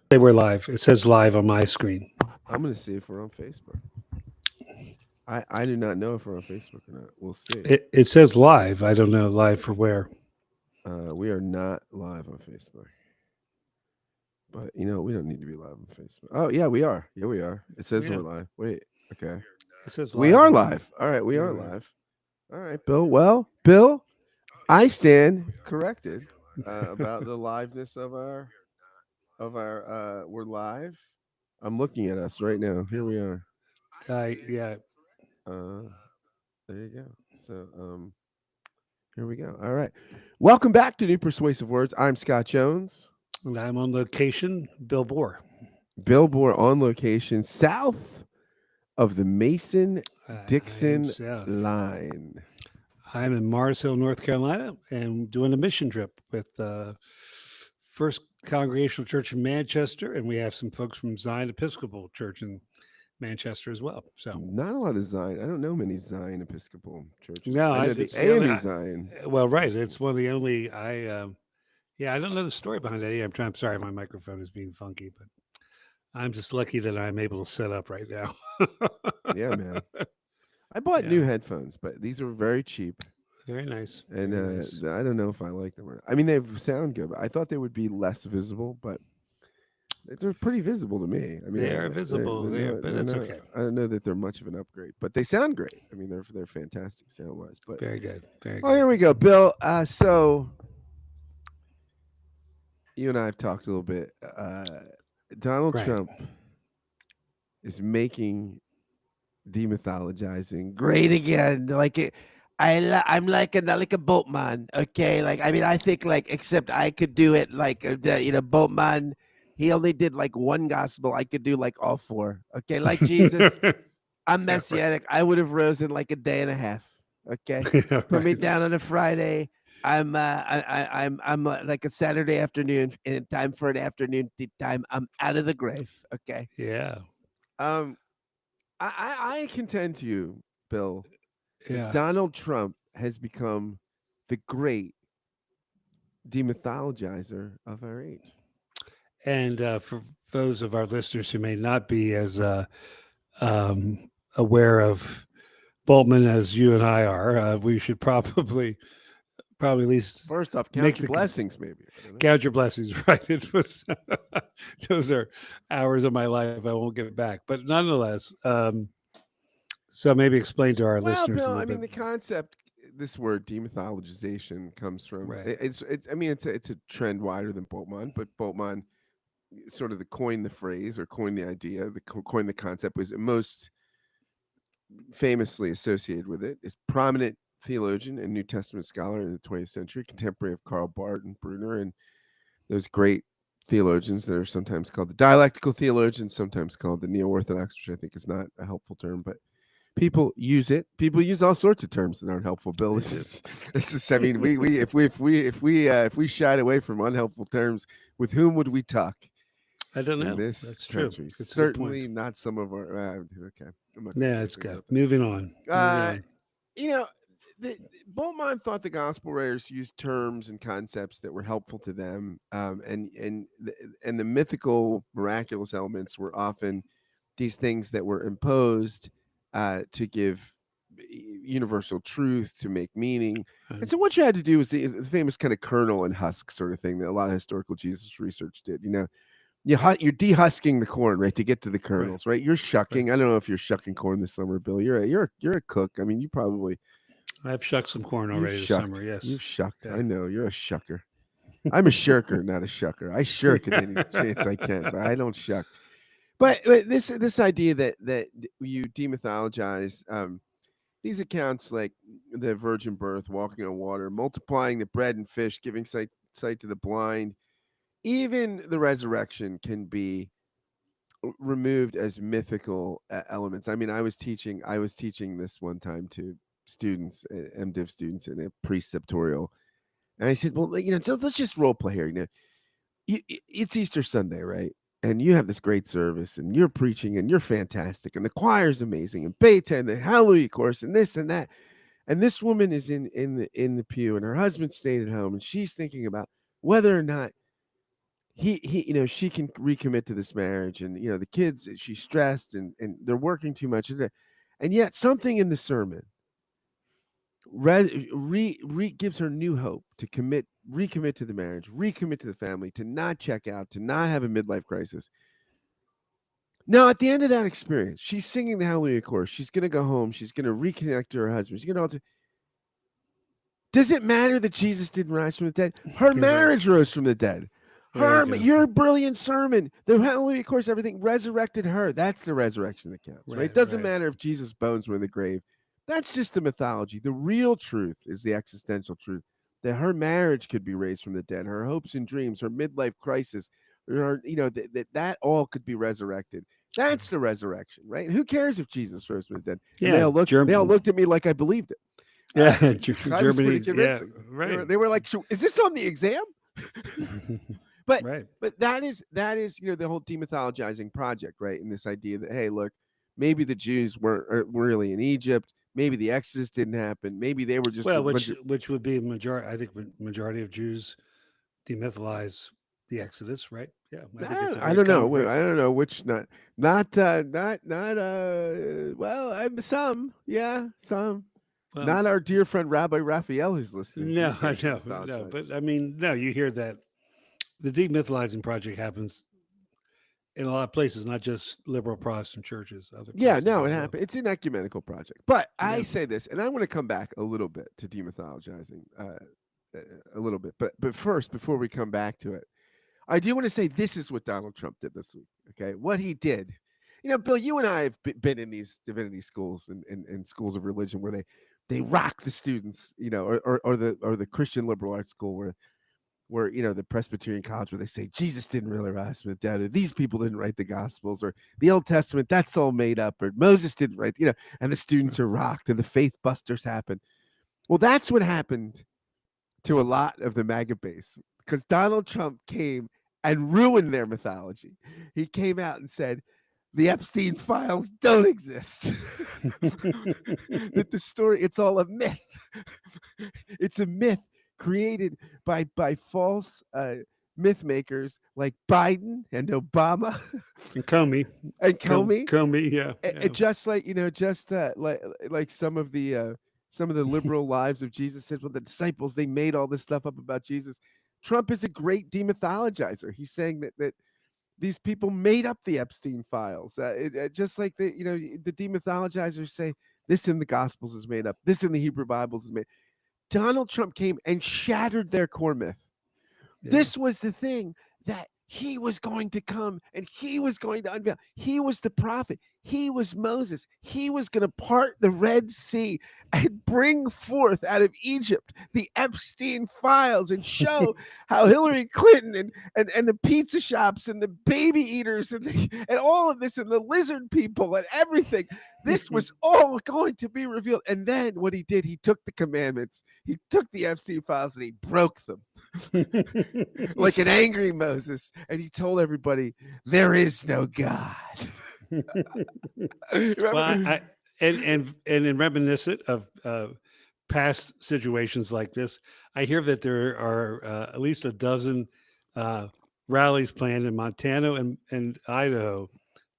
They were live. It says live on my screen. I'm gonna see if we're on Facebook. I do not know if we're on Facebook or not. We'll see. It says live. I don't know live for where. We are not live on Facebook, but we don't need to be live on Facebook. Oh yeah, we are. Yeah, we are. It says Yeah, we're live. Wait. Okay. it says We live are on mine. live. All right, we Yeah, are we are. live. All right, Bill. Well, Bill, I stand corrected about the liveness of our. We're live. I'm looking at us right now. Here we are. Yeah, Uh, there you go. So, here we go. All right. Welcome back to New Persuasive Words. I'm Scott Jones. and I'm on location. Bill Bohr. Billboard on location south of the Mason I am Dixon south. line. I'm in Mars Hill, North Carolina, and doing a mission trip with First Congregational Church in Manchester, and we have some folks from Zion Episcopal Church in Manchester as well. So, Not a lot of Zion. I don't know many Zion Episcopal churches. no, I know the it's the only. AME Zion. Well, right, it's one of the only. Yeah, I don't know the story behind that. I'm trying. I'm sorry, my microphone is being funky, but I'm just lucky that I'm able to set up right now. Yeah, man. I bought Yeah, new headphones, but these are very cheap. very nice. And Very nice. I don't know if I like them or not. I mean, they sound good. But I thought they would be less visible, but they're pretty visible to me. I mean, They are visible there, but they're it's not, okay. I don't know that they're much of an upgrade, but they sound great. I mean, they're fantastic sound wise. But Very good. Very oh, here good. we go, Bill. So you and I have talked a little bit. Donald Right. Trump is making demythologizing great again. Like it, I'm like a boatman. Okay, like I mean, I think like except I could do it like boatman. He only did like one gospel. I could do like all four. Okay, like Jesus. I'm Yeah, right. messianic. I would have rose in like a day and a half. Okay, Yeah, put me right. down on a Friday. I'm like a Saturday afternoon, and time for an afternoon tea time. I'm out of the grave. Okay. Yeah. Um, I contend to you, Bill, that Yeah. Donald Trump has become the great demythologizer of our age. And for those of our listeners who may not be as aware of Boltman as you and I are, we should probably at least First off, make count your the blessings, maybe. I don't know. count your blessings. Right? It was those are hours of my life I won't get back, but nonetheless. So maybe explain to our Well, listeners a Bill, little I mean, bit. the concept, this word demythologization comes from Right. it's. I mean, it's a trend wider than Boltman, but Boltman sort of coined the phrase or coined the idea, coined the concept, was most famously associated with it is prominent theologian and New Testament scholar in the 20th century, contemporary of Karl Barth and Brunner, and those great theologians that are sometimes called the dialectical theologians, sometimes called the neo-orthodox, which I think is not a helpful term, but people use it. People use all sorts of terms that aren't helpful. Bill, They this do. is this is. I mean, we if we shied away from unhelpful terms, with whom would we talk I don't in know. this That's true. country? It's a good Certainly point. not some of our. Okay, I'm not going to Yeah, say let's anything go. about Moving on. that. Moving on. You know, Beaumont thought the gospel writers used terms and concepts that were helpful to them, and the mythical, miraculous elements were often these things that were imposed to give universal truth, to make meaning. And so, what you had to do was the famous kind of kernel and husk sort of thing that a lot of historical Jesus research did. You're dehusking the corn, right, to get to the Right. kernels, right? You're Right. shucking. I don't know if you're shucking corn this summer, Bill. You're a cook. I mean, I've shucked some corn you've already this summer. shucked. Yes. You've shucked. Yeah. I know you're a shucker. I'm a shirker, not a shucker. I shirk at any chance I can, but I don't shuck. But this idea that you demythologize these accounts, like the virgin birth, walking on water, multiplying the bread and fish, giving sight to the blind, even the resurrection can be removed as mythical elements. I mean, I was teaching this one time to students, MDiv students, in a preceptorial, and I said, "Well, let's just role play here. It's Easter Sunday, right? And you have this great service, and you're preaching, and you're fantastic, and the choir's amazing, and Beethoven, the Hallelujah chorus, and this and that, and this woman is in the pew, and her husband stayed at home, and she's thinking about whether or not she can recommit to this marriage, and the kids, she's stressed, and they're working too much, and yet something in the sermon gives her new hope to recommit to the marriage, recommit to the family, to not check out, to not have a midlife crisis. Now, at the end of that experience, she's singing the Hallelujah chorus. She's going to go home. She's going to reconnect to her husband. She's going to. Does it matter that Jesus didn't rise from the dead? Her marriage rose from the dead. Your brilliant sermon, the Hallelujah chorus, everything resurrected her. That's the resurrection that counts, right? It doesn't matter if Jesus' bones were in the grave. That's just the mythology. The real truth is the existential truth that her marriage could be raised from the dead, her hopes and dreams, her midlife crisis, that all could be resurrected. That's the resurrection, right? Who cares if Jesus rose from the dead? Yeah, and they all looked at me like I believed it. Yeah, Germany. Yeah, right. They were like, "Is this on the exam?" But that is the whole demythologizing project, right? And this idea that, hey, look, maybe the Jews weren't really in Egypt. Maybe the Exodus didn't happen. Maybe they were just which would be a majority. I think majority of Jews demytholize the Exodus, right? Yeah, I don't know. I don't know which not. Well, some, some. Well, not our dear friend Rabbi Raphael who's listening. No, but I mean, no, you hear that the demytholizing project happens in a lot of places, not just liberal Protestant churches. It happens. It's an ecumenical project. But I say this, and I want to come back a little bit to demythologizing, a little bit. But first, before we come back to it, I do want to say this is what Donald Trump did this week. Okay, what he did. Bill, you and I have been in these divinity schools and schools of religion where they rock the students, or the Christian liberal arts school where the Presbyterian college where they say Jesus didn't really rise from the dead, or these people didn't write the Gospels, or the Old Testament, that's all made up, or Moses didn't write, and the students are rocked and the faith busters happen. Well, that's what happened to a lot of the MAGA base, because Donald Trump came and ruined their mythology. He came out and said, the Epstein files don't exist. That the story, it's all a myth. It's a myth created by false myth makers like Biden and Obama and Comey yeah. And just like like some of the liberal lives of Jesus said, well, the disciples, they made all this stuff up about Jesus. Trump is a great demythologizer. He's saying that these people made up the Epstein files. Just like the demythologizers say, this in the Gospels is made up. This in the Hebrew Bibles is made. Donald Trump came and shattered their core myth. Yeah. This was the thing that he was going to come and he was going to unveil. He was the prophet. He was Moses. He was going to part the Red Sea and bring forth out of Egypt the Epstein files and show how Hillary Clinton and the pizza shops and the baby eaters and all of this and the lizard people and everything. This was all going to be revealed. And then what he did, he took the commandments, he took the Epstein files and he broke them like an angry Moses. And he told everybody, there is no God. Well, and in reminiscent of past situations like this, I hear that there are at least a dozen rallies planned in Montana and Idaho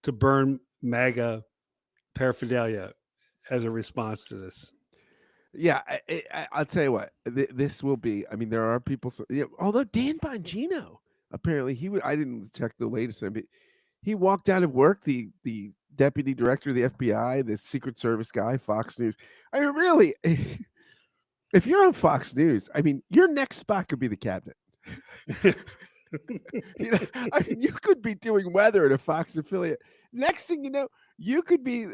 to burn MAGA paraphernalia as a response to this. Yeah, I'll tell you what, this will be. I mean, there are people. Although Dan Bongino, apparently I didn't check the latest, but he walked out of work. The deputy director of the FBI, the Secret Service guy, Fox News. I mean, really, if you're on Fox News, I mean, your next spot could be the cabinet. I mean, you could be doing weather at a Fox affiliate. Next thing you know, you could be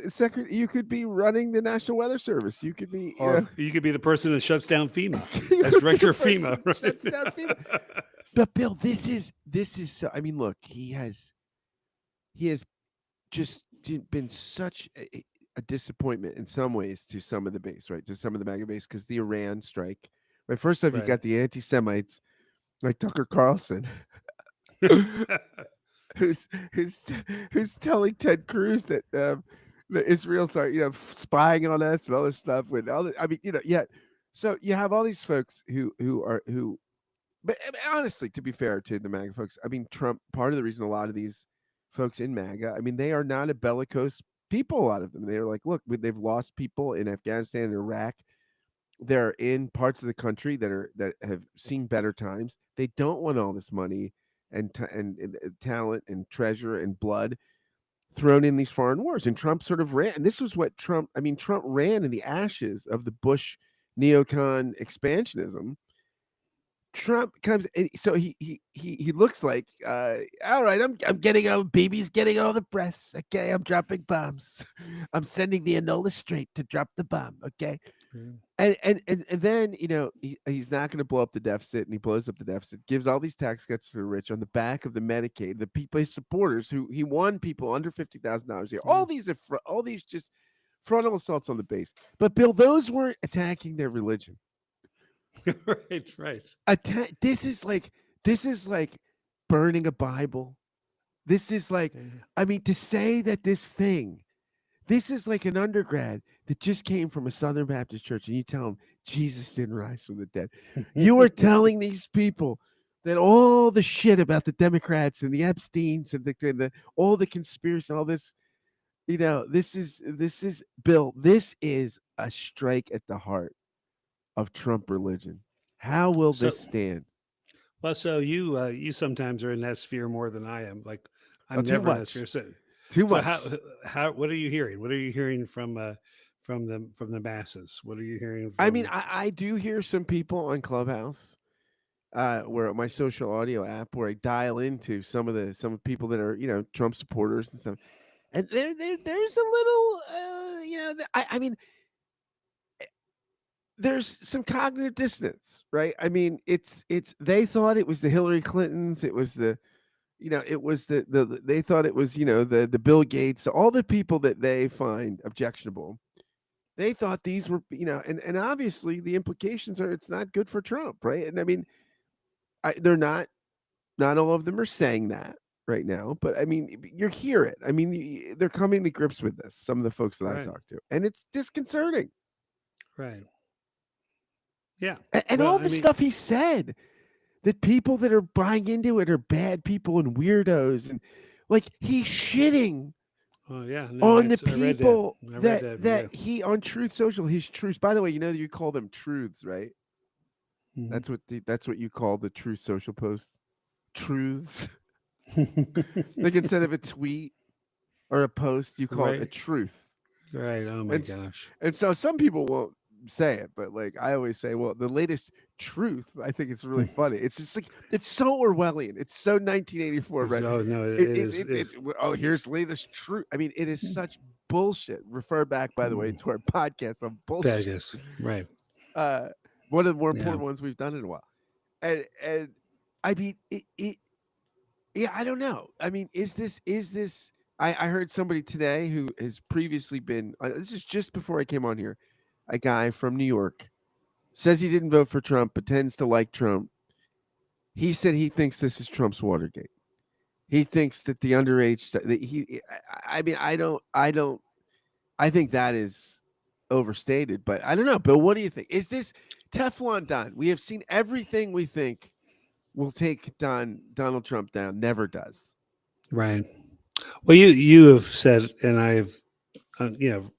You could be running the National Weather Service. You could be, you could be the person that shuts down FEMA as director of FEMA. Right? Shuts down FEMA. But Bill, this is so. I mean, look, he has just been such a disappointment in some ways to some of the base, right? To some of the MAGA base, because the Iran strike. Right, first off, you got the anti-Semites like Tucker Carlson, who's telling Ted Cruz that the Israel's are spying on us and all this stuff. With all I mean, So you have all these folks who but honestly, to be fair to the MAGA folks, I mean, Trump, part of the reason a lot of these folks in MAGA, I mean, they are not a bellicose people, a lot of them. They're like, look, they've lost people in Afghanistan and Iraq. They're in parts of the country that have seen better times. They don't want all this money and talent and treasure and blood thrown in these foreign wars. And Trump sort of ran. And this was what Trump ran in the ashes of the Bush neocon expansionism. Trump comes, and so he looks like, all right, I'm getting all babies, getting all the breasts. Okay, I'm dropping bombs. I'm sending the Enola Strait to drop the bomb. Okay, and then he's not going to blow up the deficit, and he blows up the deficit. Gives all these tax cuts to the rich on the back of the Medicaid, the people, his supporters, who he won people under $50,000 a year. All these just frontal assaults on the base. But Bill, those weren't attacking their religion. Right. This is like burning a Bible. This is like, I mean, to say that this is like an undergrad that just came from a Southern Baptist church, and you tell them Jesus didn't rise from the dead. You are telling these people that all the shit about the Democrats and the Epsteins and all the conspiracy, all this, this is Bill. This is a strike at the heart of Trump religion. How will this stand? Well, so you sometimes are in that sphere more than I am. Like I'm never in that sphere. So too much. How what are you hearing? What are you hearing from the masses? What are you hearing? I mean, I do hear some people on Clubhouse, where my social audio app, where I dial into some people that are Trump supporters and stuff, and there's a little I mean, there's some cognitive dissonance, right? I mean, it's they thought it was the Hillary Clintons, it was the they thought it was the Bill Gates, all the people that they find objectionable. They thought these were and obviously the implications are it's not good for Trump, right? And I mean, they're not all of them are saying that right now, but I mean, you hear it. I mean, they're coming to grips with this. Some of the folks that I talked to, and it's disconcerting. Right. Yeah. And all the stuff he said, that people that are buying into it are bad people and weirdos, and like he's shitting on the people that he on Truth Social, his truths. By the way, you call them truths, right? Mm-hmm. That's what you call the Truth Social posts. Truths. Like instead of a tweet or a post, you call it a truth. Right. Oh my gosh. And so some people won't say it, but like I always say, well, the latest truth, I think it's really funny. It's just like it's so Orwellian. It's so 1984, right? Oh no, it is. Oh, here's latest truth. I mean, it is such bullshit. Refer back, by the way, to our podcast on bullshit. That is right. One of the more important ones we've done in a while. And I mean, yeah, I don't know. I mean, is this? I heard somebody today who has previously been. This is just before I came on here. A guy from New York says he didn't vote for Trump, but tends to like Trump. He said he thinks this is Trump's Watergate. He thinks that the underage. I mean, I think that is overstated, but I don't know. Bill, what do you think? Is this Teflon Don? We have seen everything we think will take Donald Trump down. Never does. Right. Well, you have said, and I have,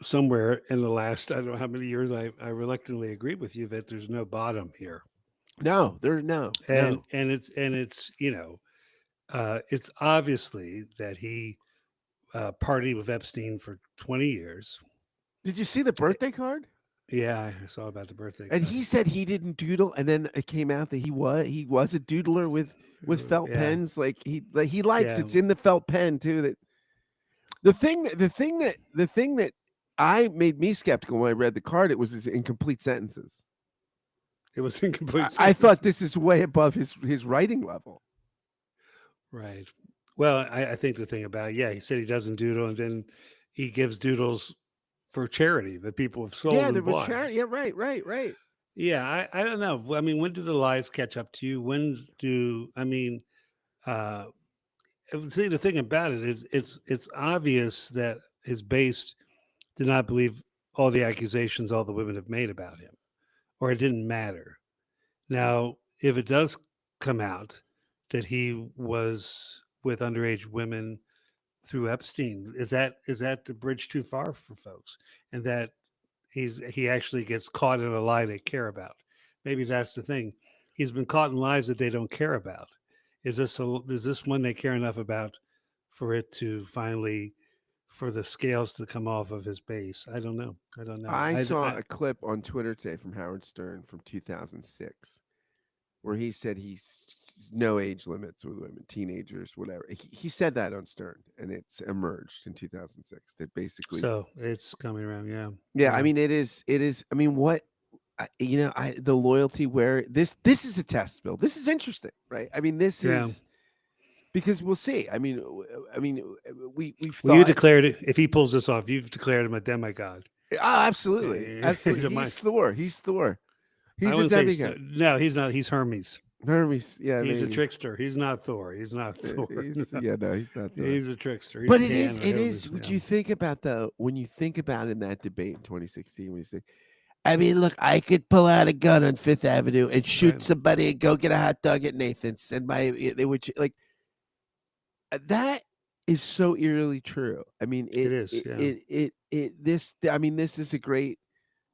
somewhere in the last, I don't know how many years, I reluctantly agreed with you that there's no bottom here. No, there's no. And it's it's obviously that he partied with Epstein for 20 years. Did you see the birthday card? Yeah, I saw about the birthday and card. He said he didn't doodle, and then it came out that he was a doodler with felt pens. Like he likes it's in the felt pen too. That the thing that I made me skeptical when I read the card, it was his incomplete sentences. It was incomplete sentences. I thought this is way above his writing level. Right. Well, I think the thing about he said he doesn't doodle, and then he gives doodles for charity that people have sold. Yeah, there was charity. Yeah, right. Yeah, I don't know. I mean, when do the lies catch up to you? See, the thing about it is it's obvious that his base did not believe all the accusations all the women have made about him, or it didn't matter. Now, if it does come out that he was with underage women through Epstein, is that the bridge too far for folks, and that he actually gets caught in a lie they care about? Maybe that's the thing. He's been caught in lies that they don't care about. Is this one they care enough about for it to finally, for the scales to come off of his base? I don't know. I don't know. I saw a clip on Twitter today from Howard Stern from 2006 where he said he's no age limits with women, teenagers, whatever. He said that on Stern, and it's emerged in 2006 that basically. So it's coming around. Yeah. Yeah, I mean, it is. I mean, what the loyalty where this is a test, Bill. This is interesting, right? I mean, this Yeah. is because we'll see. I mean, we've Well, you thought. declared it. If he pulls this off, you've declared him a demigod. Oh, absolutely, Yeah, absolutely. He's Thor. He's Thor. I He's a wouldn't say demigod. no. He's not. He's Hermes. Hermes, yeah, He's a maybe. trickster. He's not Thor. He's not Thor. Yeah, no, he's not Thor. He's a trickster. He's But a it is. Pan or It is. Hermes, Would yeah. you think about when you think about in that debate in 2016 when you say, I mean, look, I could pull out a gun on Fifth Avenue and shoot Right. somebody and go get a hot dog at Nathan's, and they would like that is so eerily true. I mean, It is, yeah. this. I mean, this is a great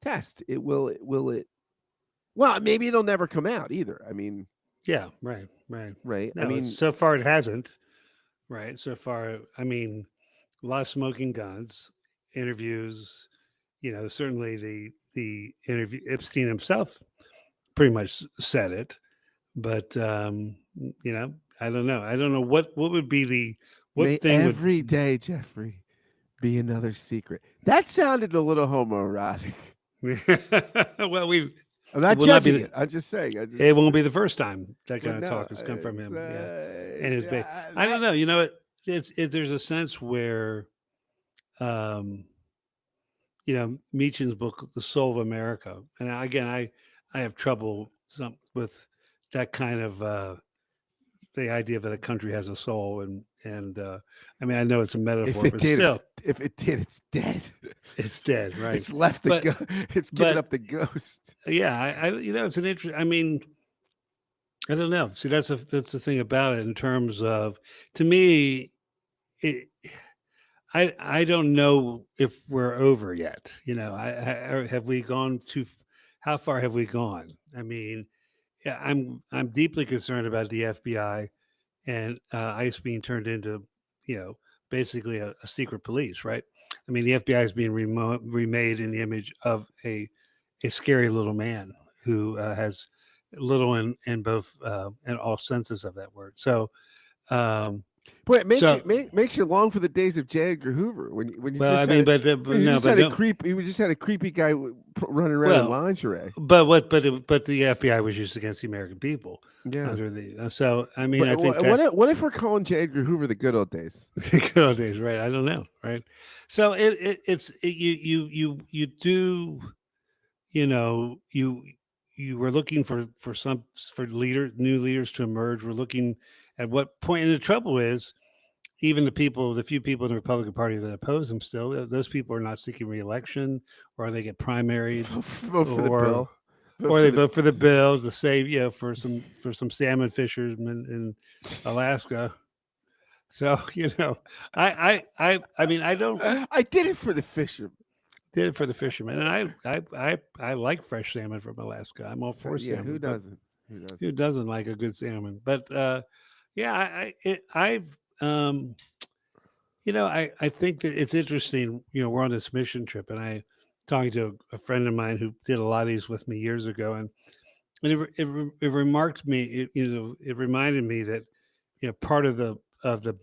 test. Will it? Well, maybe it'll never come out either. I mean, Yeah, right. right. No, I mean, so far it hasn't. Right. So far, I mean, a lot of smoking guns, interviews. Certainly the interview, Epstein himself pretty much said it. But I don't know. I don't know what would be may what thing every day, Jeffrey, be another secret. That sounded a little homoerotic. Well, I'm not will not be judging the- it. I'm just saying. it won't be the first time that Well, kind of no, talk has come from it's, him. Yeah. And his yeah, I don't know. There's a sense where, um, Meacham's book, The Soul of America, and again, I have trouble with that kind of the idea that a country has a soul, and I mean, I know it's a if metaphor, it but did, still, if it did, it's dead. it's dead, right? It's left But- it's given but- up the ghost. Yeah, I it's an interest. I mean, I don't know. See, that's the thing about it in terms of, to me, I don't know if we're over yet. Have we gone how far have we gone? I mean, yeah, I'm deeply concerned about the FBI and ICE being turned into, basically a secret police, right? I mean, the FBI is being remade in the image of a scary little man who has little in both in all senses of that word. So, Boy, it makes So- makes you long for the days of J. Edgar Hoover when you well, I just mean, had, but you no, just but had a don't- creep. You just had a creepy guy running around in Well, lingerie. but the FBI was used against the American people Yeah. under the so I mean, But I think what if we're calling J. Edgar Hoover the good old days? good old days, right? I don't know, right? So you do, you were looking for new leaders to emerge. We're looking at what point, and the trouble is, even the few people in the Republican Party that oppose him still, those people are not seeking re-election, or they get primaried, Vote for the or- bill. or they vote for the bill to save, for some salmon fishermen in Alaska. So I mean, I don't I did it for the fisherman. did it for the fishermen, and I like fresh salmon from Alaska. I'm all for Yeah, salmon. who but doesn't? Who doesn't? Who doesn't like a good salmon? But yeah, I've I think that it's interesting. We're on this mission trip, and I talking to a friend of mine who did a lot of these with me years ago, and it remarked me. It reminded me that part of the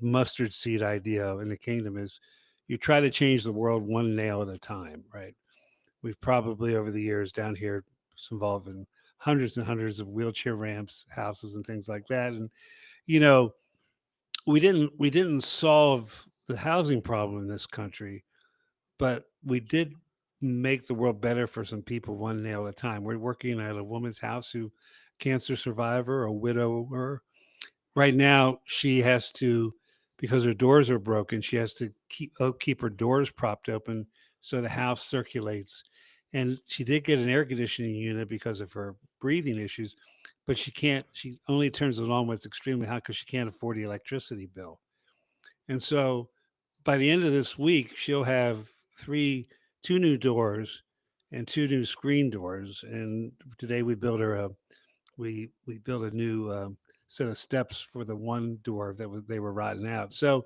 mustard seed idea in the kingdom is you try to change the world one nail at a time, right? We've probably over the years down here involved in hundreds and hundreds of wheelchair ramps, houses, and things like that, and we didn't solve the housing problem in this country, but we did make the world better for some people one nail at a time. We're working at a woman's house who cancer survivor, a widower. Right now, she has to, because her doors are broken, she has to keep her doors propped open so the house circulates. And she did get an air conditioning unit because of her breathing issues, but she can't. She only turns it on when it's extremely hot because she can't afford the electricity bill. And so by the end of this week, she'll have two new doors and two new screen doors. And today we built her we built a new set of steps for the one door they were rotting out. So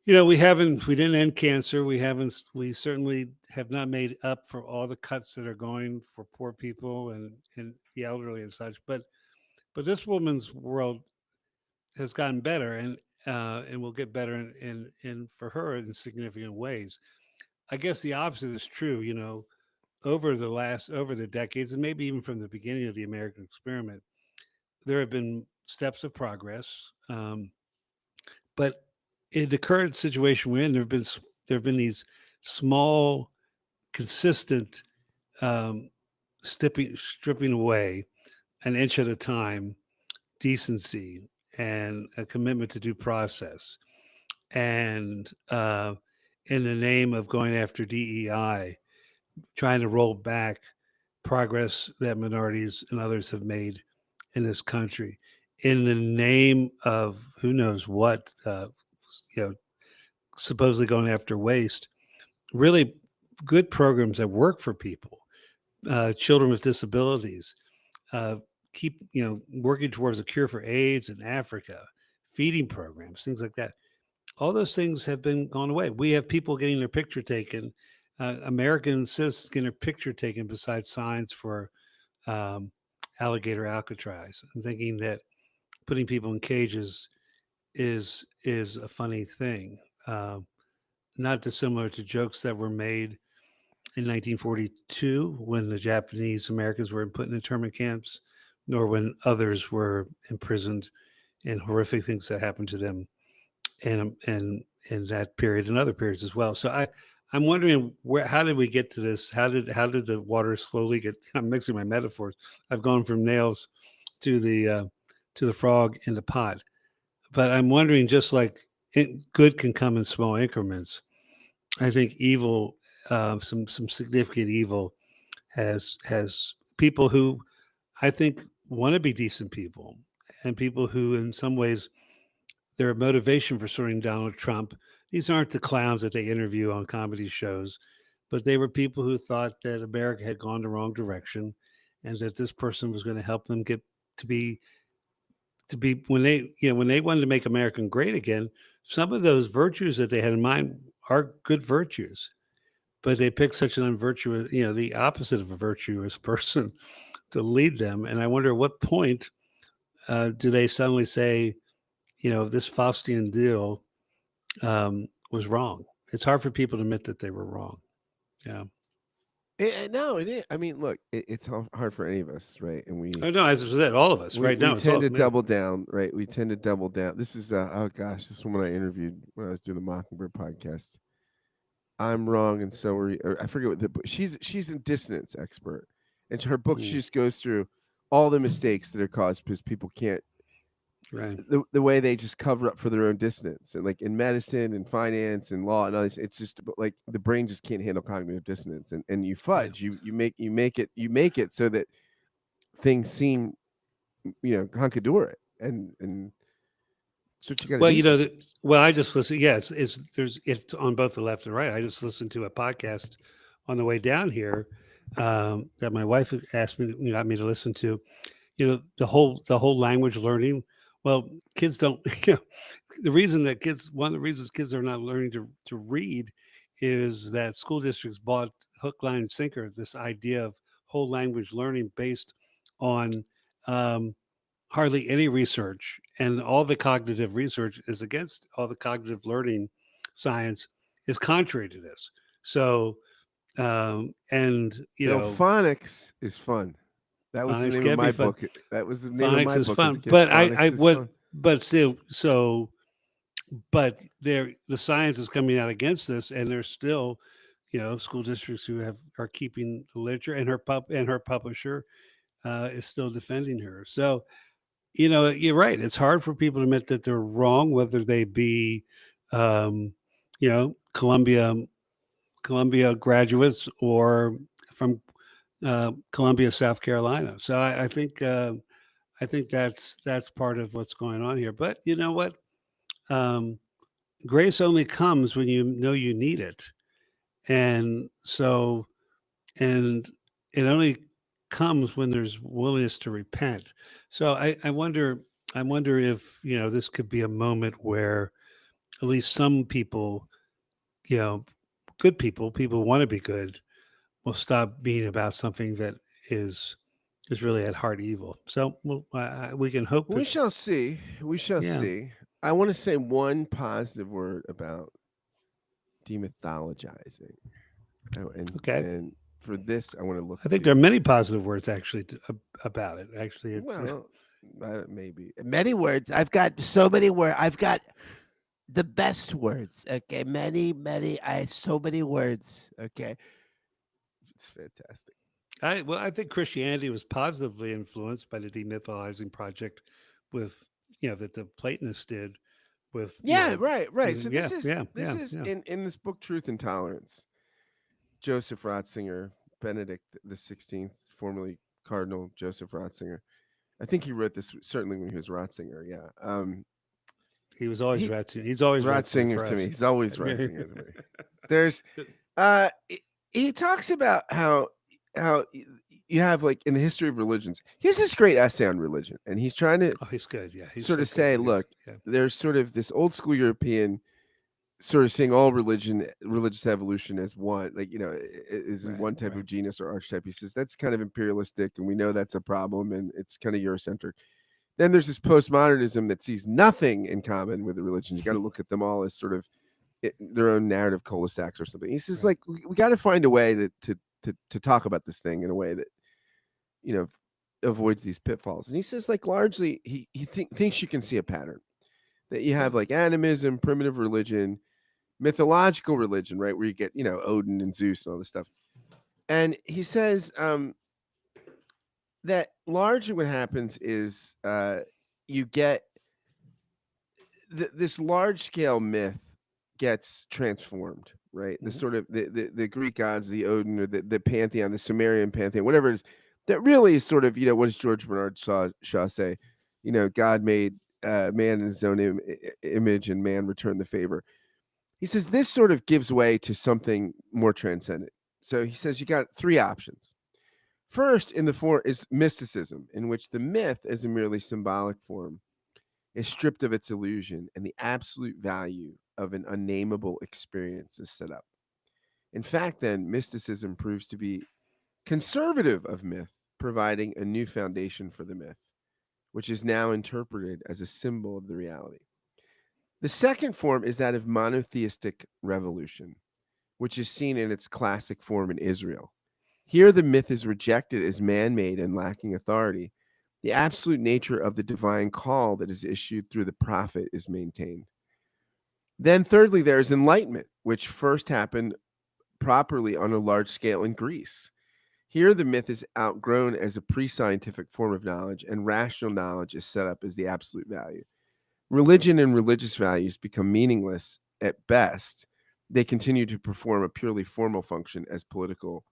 we didn't end cancer. We certainly have not made up for all the cuts that are going for poor people and the elderly and such. But this woman's world has gotten better and will get better in for her in significant ways. I guess the opposite is true. Over the decades, and maybe even from the beginning of the American experiment, there have been steps of progress. But in the current situation we're in, there have been these small, consistent stripping away an inch at a time, decency and a commitment to due process, and in the name of going after DEI, trying to roll back progress that minorities and others have made in this country, in the name of who knows what, supposedly going after waste. Really good programs that work for people, children with disabilities, keep working towards a cure for AIDS in Africa, feeding programs, things like that. All those things have been gone away. We have people getting their picture taken, American citizens getting their picture taken beside signs for alligator Alcatraz, and thinking that putting people in cages is a funny thing. Not dissimilar to jokes that were made in 1942 when the Japanese Americans were put in internment camps, nor when others were imprisoned, and horrific things that happened to them and in that period and other periods as well. So I'm wondering how did we get to this? How did the water slowly get? I'm mixing my metaphors. I've gone from nails to the frog in the pot, but I'm wondering, just like good can come in small increments, I think evil, some significant evil, has people who I think want to be decent people, and people who, in some ways, their motivation for supporting Donald Trump. These aren't the clowns that they interview on comedy shows, but they were people who thought that America had gone the wrong direction, and that this person was going to help them get to be when they wanted to make America great again. Some of those virtues that they had in mind are good virtues, but they picked such an unvirtuous, the opposite of a virtuous person to lead them. And I wonder at what point do they suddenly say, this Faustian deal was wrong. It's hard for people to admit that they were wrong. Yeah. No, it is. I mean, look, it's hard for any of us, right? And Oh no, as I said, all of us right now. We tend to double down, right? We tend to double down. This is oh gosh, this woman I interviewed when I was doing the Mockingbird podcast. I'm wrong, and so are you. Or I forget what the book. She's a dissonance expert, and her book she just goes through all the mistakes that are caused because people can't. Right. The way they just cover up for their own dissonance, and like in medicine and finance and law and others, it's just like the brain just can't handle cognitive dissonance, and you fudge, you make it so that things seem, hunky-dory, and that's what you got to do. Well, I just listen. Yes, it's on both the left and right. I just listened to a podcast on the way down here that my wife asked me, got me to listen to. The whole language learning. Well, kids don't. One of the reasons kids are not learning to read is that school districts bought hook, line, and sinker this idea of whole language learning based on hardly any research, and all the cognitive research is against all the cognitive learning science is contrary to this. So, phonics is fun. That was the name of my book. That was the name of my book. Fun. But but still, but the science is coming out against this, and there's still, school districts who are keeping the literature, and her publisher is still defending her. So, you're right. It's hard for people to admit that they're wrong, whether they be, Columbia graduates or from Columbia, South Carolina. So I think that's part of what's going on here. But you know what? Um, grace only comes when you know you need it, and so and it only comes when there's willingness to repent. So I wonder if this could be a moment where at least some people, you know, good people who want to be good, will stop being about something that is is really at heart evil. So we can hope We that. shall see. We shall Yeah. see. I want to say one positive word about demythologizing. Oh, Okay. and for this, I want to look I think there are to, many positive words actually about it. Actually, it's well, maybe Many words. I've got so many words. I've got the best words. Okay, many. I so many words. Okay, it's fantastic. I think Christianity was positively influenced by the demythologizing project, with that the Platonists did with Yeah, right. So yeah, this is yeah. in this book, Truth and Tolerance. Joseph Ratzinger, Benedict the 16th, formerly Cardinal Joseph Ratzinger. I think he wrote this certainly when he was Ratzinger. Yeah. He was always He Ratzinger. He's always Ratzinger Ratzinger for to me. us. He's always Ratzinger to me. There's he talks about how you have, like, in the history of religions. He has this great essay on religion, and he's trying to Oh, he's good. Yeah, he's sort so of good. say, He's- look, yeah. there's sort of this old school European sort of seeing all religious evolution as one, like, is in Right, one type right. of genus or archetype. He says that's kind of imperialistic, and we know that's a problem, and it's kind of Eurocentric. Then there's this postmodernism that sees nothing in common with the religions. You got to look at them all as sort of their own narrative cul-de-sacs or something. He says, Right. like, we got to find a way to talk about this thing in a way that you know avoids these pitfalls. And he says, like, largely he thinks you can see a pattern that you have, like, animism, primitive religion, mythological religion, right, where you get Odin and Zeus and all this stuff. And he says that largely what happens is you get this large scale myth gets transformed, right? The Mhm. sort of the Greek gods, the Odin, or the pantheon, the Sumerian pantheon, whatever it is, that really is sort of, what does George Bernard Shaw say? God made man in his own image, and man returned the favor. He says this sort of gives way to something more transcendent. So he says you got three options. First, in the form is mysticism, in which the myth, as a merely symbolic form, is stripped of its illusion, and the absolute value of an unnameable experience is set up. In fact, then, mysticism proves to be conservative of myth, providing a new foundation for the myth, which is now interpreted as a symbol of the reality. The second form is that of monotheistic revolution, which is seen in its classic form in Israel. Here, the myth is rejected as man made and lacking authority. The absolute nature of the divine call that is issued through the prophet is maintained. Then, thirdly, there is enlightenment, which first happened properly on a large scale in Greece. Here, the myth is outgrown as a pre scientific form of knowledge, and rational knowledge is set up as the absolute value. Religion and religious values become meaningless at best. They continue to perform a purely formal function as political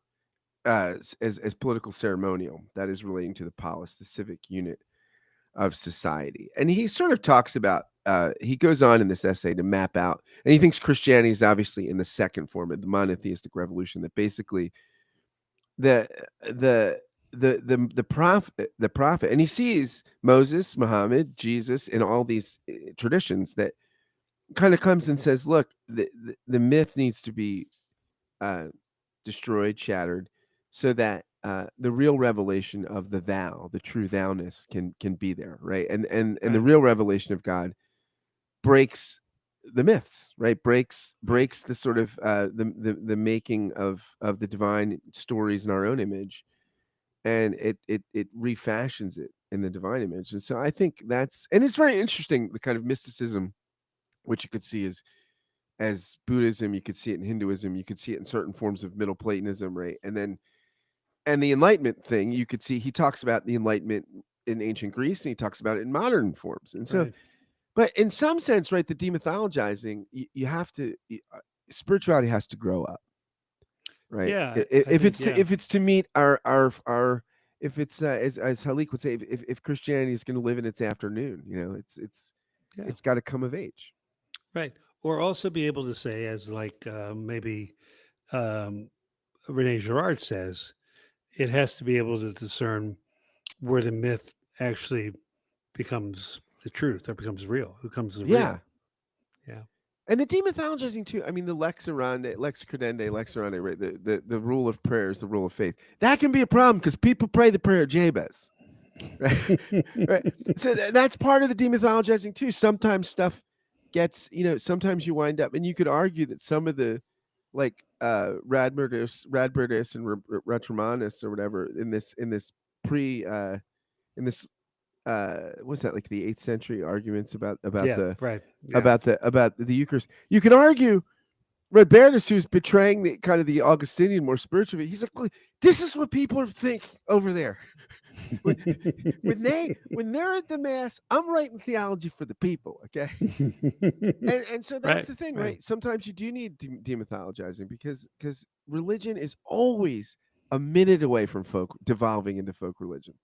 as political ceremonial, that is relating to the polis, the civic unit of society. And he sort of talks about he goes on in this essay to map out, and he thinks Christianity is obviously in the second form of the monotheistic revolution, that basically the the the prophet, and he sees Moses, Muhammad, Jesus, and all these traditions that kind of comes and says, look, the myth needs to be destroyed, shattered, so that the real revelation of the thou, the true thou-ness, can be there, right? And the Right. real revelation of God breaks the myths, right? Breaks the sort of the making of the divine stories in our own image, and it refashions it in the divine image. And so I think and it's very interesting, the kind of mysticism which you could see as Buddhism, you could see it in Hinduism, you could see it in certain forms of Middle Platonism, right? And the Enlightenment thing, you could see he talks about the Enlightenment in ancient Greece, and he talks about it in modern forms. And so, Right. but in some sense, right, the demythologizing, you have to, spirituality has to grow up. right? Yeah, If think, it's to, yeah. if it's to meet our if it's as Halik would say, if Christianity is going to live in its afternoon, Yeah. it's got to come of age. Right. Or also be able to say, as like maybe um, Rene Girard says, it has to be able to discern where the myth actually becomes the truth or becomes real, becomes the Yeah. real. Yeah. And the demythologizing too. I mean, the lex orandi, lex credendi, lex orandi, right? The rule of prayer is the rule of faith. That can be a problem because people pray the prayer of Jabez. Right? Right. So that's part of the demythologizing too. Sometimes stuff gets, sometimes you wind up, and you could argue that some of the like Radberdus and Retromanus or whatever in this pre in this what's that, like the 8th century arguments about Yeah. the Right. Yeah. about the Eucharist. You can argue Radberdus, who's betraying the kind of the Augustinian more spiritual view, he's like, well, this is what people think over there. when they're at the mass, I'm writing theology for the people, okay? And so that's Right, the thing, right. right? Sometimes you do need demythologizing because religion is always a minute away from folk devolving into folk religion.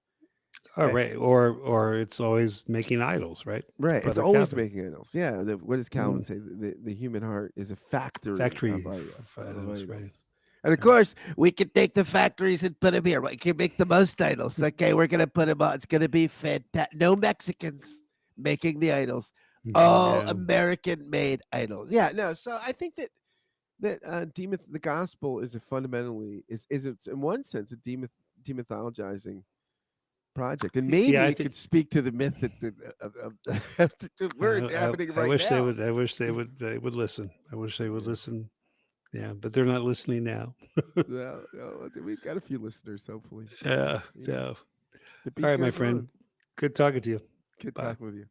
Oh, Okay. right. Or it's always making idols, right? Right. It's Brother always Calvin. making idols. Yeah. What does Calvin say? The human heart is a factory, Factory of of idols, right. idols. And of Yeah. course, We can take the factories and put them here. We can make the most idols. Okay, we're gonna put them on. It's gonna be fantastic. No Mexicans making the idols. All Yeah. American-made idols. yeah, no. So I think that the gospel is a fundamentally is it's in one sense a demythologizing project, and maybe Yeah, I it think could speak to the myth that we're inhabiting I right wish now. I wish they would listen. I wish they would listen. Yeah, but they're not listening now. No, we've got a few listeners, hopefully. Yeah. Yeah. No. The beat All right, my goes friend. on. Good talking to you. Good Bye. talking with you.